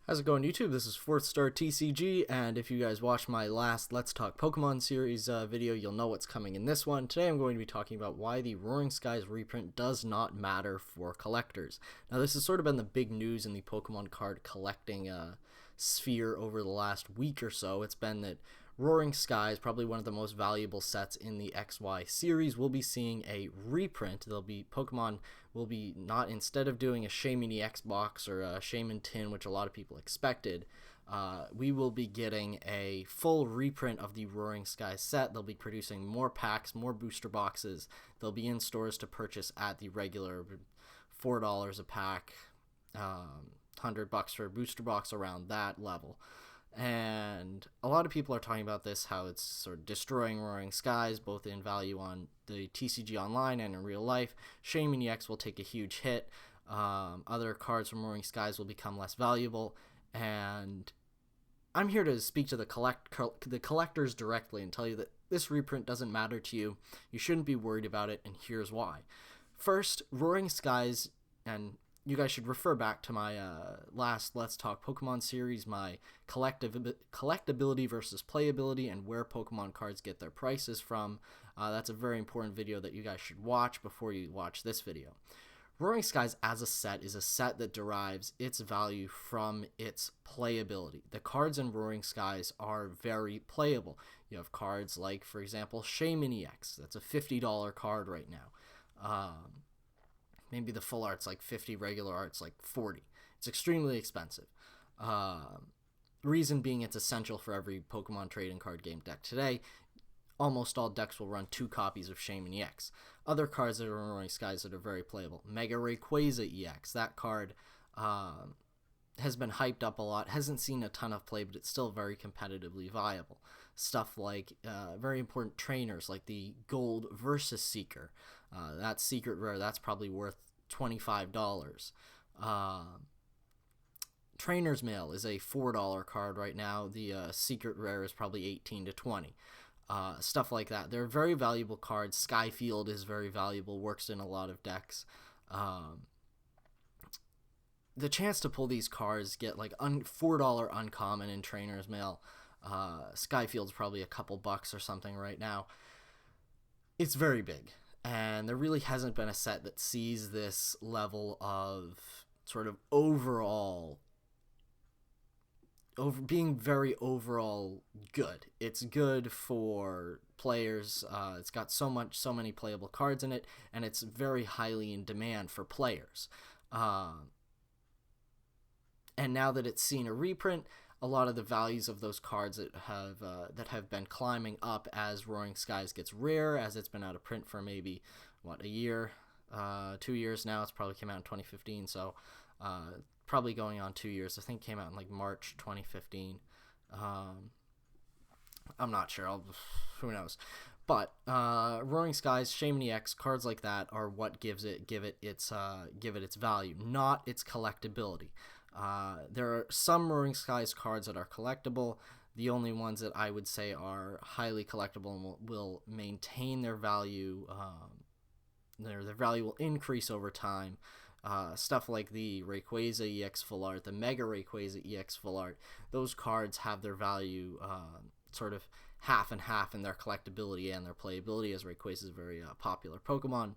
How's it going, YouTube? This is FourthStarTCG, and if you guys watched my last Let's Talk Pokemon series video, you'll know what's coming in this one. Today I'm going to be talking about why the Roaring Skies reprint does not matter for collectors. Now, this has sort of been the big news in the Pokemon card collecting sphere over the last week or so. It's been that Roaring Skies, probably one of the most valuable sets in the XY series, will be seeing a reprint. Pokemon will be not, instead of doing a Shaymin EX box or a Shaymin tin, which a lot of people expected, we will be getting a full reprint of the Roaring Skies set. They'll be producing more packs, more booster boxes. They'll be in stores to purchase at the regular $4 a pack, $100 for a booster box, around that level. And a lot of people are talking about this, how it's sort of destroying Roaring Skies, both in value on the TCG Online and in real life. Shaymin EX will take a huge hit. Other cards from Roaring Skies will become less valuable. And I'm here to speak to the collectors directly and tell you that this reprint doesn't matter to you. You shouldn't be worried about it, and here's why. First, Roaring Skies, and you guys should refer back to my last Let's Talk Pokemon series, my collectibility versus playability and where Pokemon cards get their prices from. That's a very important video that you guys should watch before you watch this video. Roaring Skies as a set is a set that derives its value from its playability. The cards in Roaring Skies are very playable. You have cards like, for example, Shaymin EX. That's a $50 card right now. Maybe the full art's like 50, regular art's like 40. It's extremely expensive. Reason being, it's essential for every Pokemon trading card game deck today. Almost all decks will run 2 copies of Shaymin EX. Other cards that are in Roaring Skies that are very playable. Mega Rayquaza EX. That card has been hyped up a lot. Hasn't seen a ton of play, but it's still very competitively viable. Stuff like very important trainers like the Gold Versus Seeker. That secret rare, that's probably worth $25. Trainer's Mail is a $4 card right now. The secret rare is probably 18 to 20. Stuff like that. They're very valuable cards. Skyfield is very valuable, works in a lot of decks. The chance to pull these cards, get like $4 uncommon in Trainer's Mail. Skyfield's probably a couple bucks or something right now. It's very big. And there really hasn't been a set that sees this level of sort of being very overall good. It's good for players. It's got so many playable cards in it, and it's very highly in demand for players. And now that it's seen a reprint, a lot of the values of those cards that have been climbing up as Roaring Skies gets rare, as it's been out of print for maybe a year, 2 years now. It's probably came out in 2015, so probably going on 2 years. I think it came out in like March 2015. I'm not sure. Who knows? But Roaring Skies, Shaymin EX, cards like that are what give it its value, not its collectability. There are some Roaring Skies cards that are collectible. The only ones that I would say are highly collectible and will maintain their value, their value will increase over time. Stuff like the Rayquaza EX full art, the Mega Rayquaza EX full art, those cards have their value sort of half and half in their collectability and their playability, as Rayquaza is a very popular Pokemon.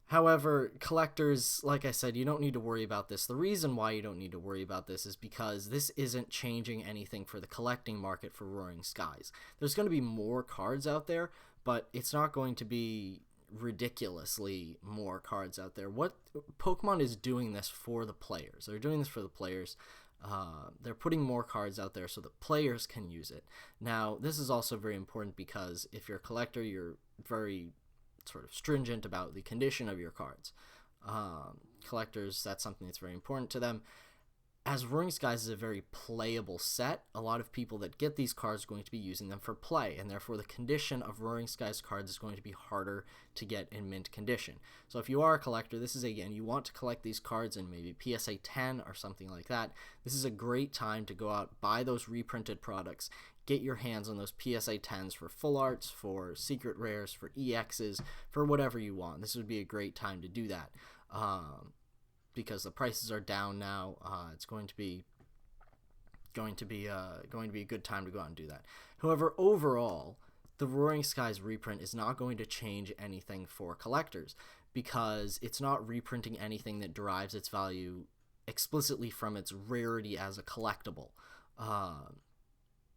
However, collectors, like I said, you don't need to worry about this. The reason why you don't need to worry about this is because this isn't changing anything for the collecting market for Roaring Skies. There's going to be more cards out there, but it's not going to be ridiculously more cards out there. What Pokemon is doing this for the players. They're doing this for the players. They're putting more cards out there so that players can use it. Now, this is also very important because if you're a collector, you're very sort of stringent about the condition of your cards. Collectors, that's something that's very important to them. As Roaring Skies is a very playable set, a lot of people that get these cards are going to be using them for play, and therefore the condition of Roaring Skies cards is going to be harder to get in mint condition. So if you are a collector, this is, again, you want to collect these cards in maybe PSA 10 or something like that, this is a great time to go out, buy those reprinted products, get your hands on those PSA 10s for full arts, for secret rares, for EXs, for whatever you want. This would be a great time to do that. because the prices are down now. It's going to be a good time to go out and do that. However, overall, the Roaring Skies reprint is not going to change anything for collectors, because it's not reprinting anything that derives its value explicitly from its rarity as a collectible.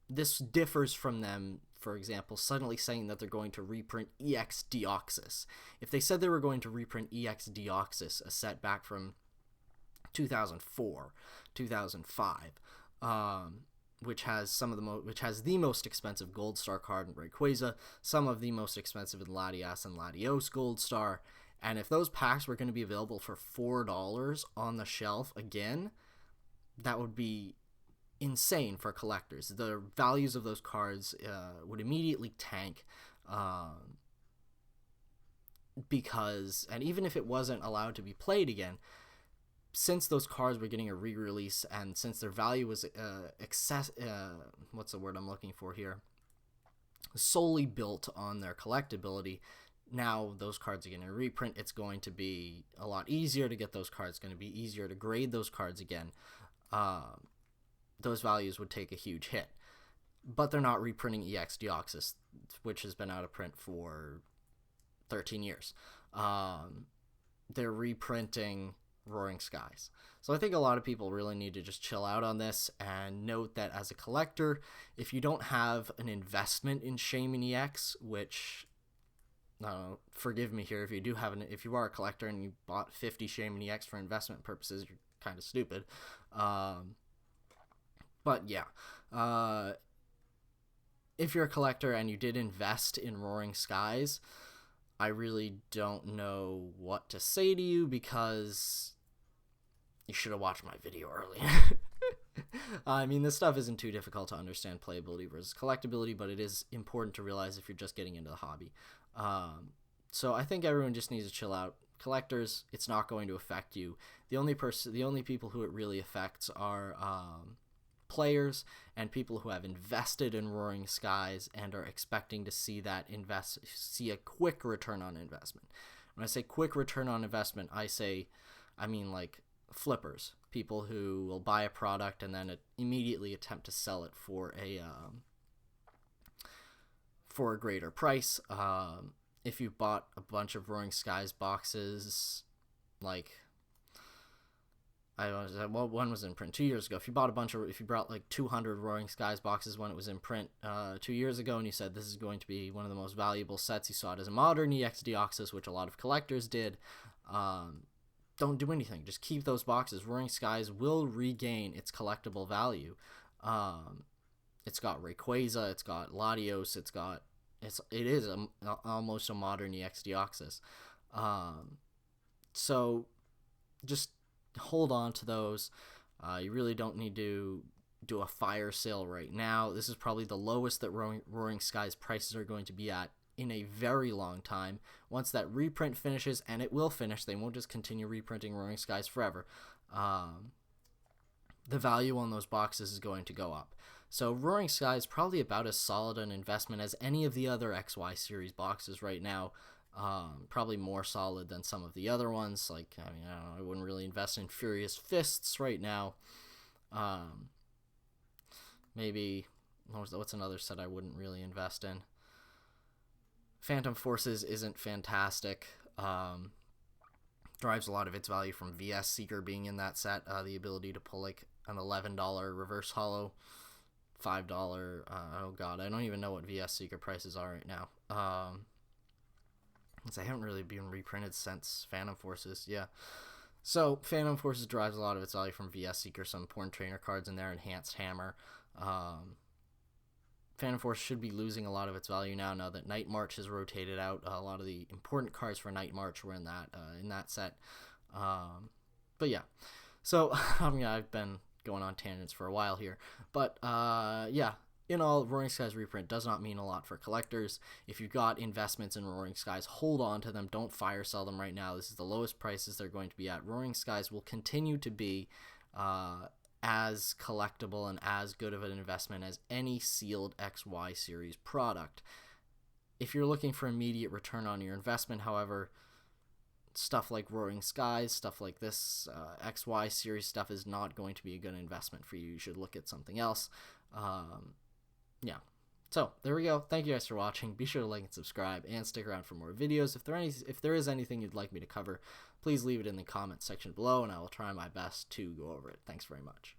This differs from them, for example, suddenly saying that they're going to reprint EX Deoxys. If they said they were going to reprint EX Deoxys, a set back from 2004, 2005, which has the most expensive Gold Star card in Rayquaza, some of the most expensive in Latias and Latios Gold Star, and if those packs were going to be available for $4 on the shelf again, that would be insane for collectors. The values of those cards would immediately tank, because, and even if it wasn't allowed to be played again, since those cards were getting a re-release, and since their value was what's the word I'm looking for here? Solely built on their collectability, now those cards are getting a reprint. It's going to be a lot easier to get those cards. It's going to be easier to grade those cards again. Those values would take a huge hit. But they're not reprinting EX Deoxys, which has been out of print for 13 years. They're reprinting Roaring Skies. So I think a lot of people really need to just chill out on this and note that as a collector, if you don't have an investment in Shaymin EX, which, forgive me here, if you are a collector and you bought 50 Shaymin EX for investment purposes, you're kind of stupid. But yeah, if you're a collector and you did invest in Roaring Skies, I really don't know what to say to you, because you should have watched my video earlier. I mean, this stuff isn't too difficult to understand, playability versus collectability, but it is important to realize if you're just getting into the hobby. So I think everyone just needs to chill out. Collectors, it's not going to affect you. The only people who it really affects are players and people who have invested in Roaring Skies and are expecting to see a quick return on investment. When I say quick return on investment, I mean like flippers, people who will buy a product and then immediately attempt to sell it for a greater price. If you bought a bunch of Roaring Skies boxes, like one was in print 2 years ago. If you brought like 200 Roaring Skies boxes when it was in print 2 years ago, and you said this is going to be one of the most valuable sets, you saw it as a modern EX Deoxys, which a lot of collectors did, don't do anything. Just keep those boxes. Roaring Skies will regain its collectible value. It's got Rayquaza, it's got Latios, it is almost a modern EX Deoxys. So just hold on to those. You really don't need to do a fire sale right now. This is probably the lowest that Roaring Skies prices are going to be at in a very long time. Once that reprint finishes, and it will finish, they won't just continue reprinting Roaring Skies forever, the value on those boxes is going to go up. So Roaring Skies is probably about as solid an investment as any of the other XY series boxes right now. Probably more solid than some of the other ones. Like, I don't know, I wouldn't really invest in Furious Fists right now. Maybe, what's another set I wouldn't really invest in? Phantom Forces isn't fantastic. Derives a lot of its value from VS Seeker being in that set. The ability to pull like an $11 reverse holo, $5. Oh god, I don't even know what VS Seeker prices are right now. They haven't really been reprinted since Phantom Forces. Yeah. So Phantom Forces derives a lot of its value from VS Seeker, some important trainer cards in there, Enhanced Hammer. Phantom Force should be losing a lot of its value now that Night March has rotated out. A lot of the important cards for Night March were in that set. But yeah. So I've been going on tangents for a while here. But yeah. In all, Roaring Skies reprint does not mean a lot for collectors. If you've got investments in Roaring Skies, hold on to them. Don't fire sell them right now. This is the lowest prices they're going to be at. Roaring Skies will continue to be as collectible and as good of an investment as any sealed XY series product. If you're looking for immediate return on your investment, however, stuff like Roaring Skies, stuff like this XY series stuff is not going to be a good investment for you. You should look at something else. Yeah. So there we go. Thank you guys for watching. Be sure to like and subscribe and stick around for more videos. If there is anything you'd like me to cover, please leave it in the comments section below and I will try my best to go over it. Thanks very much.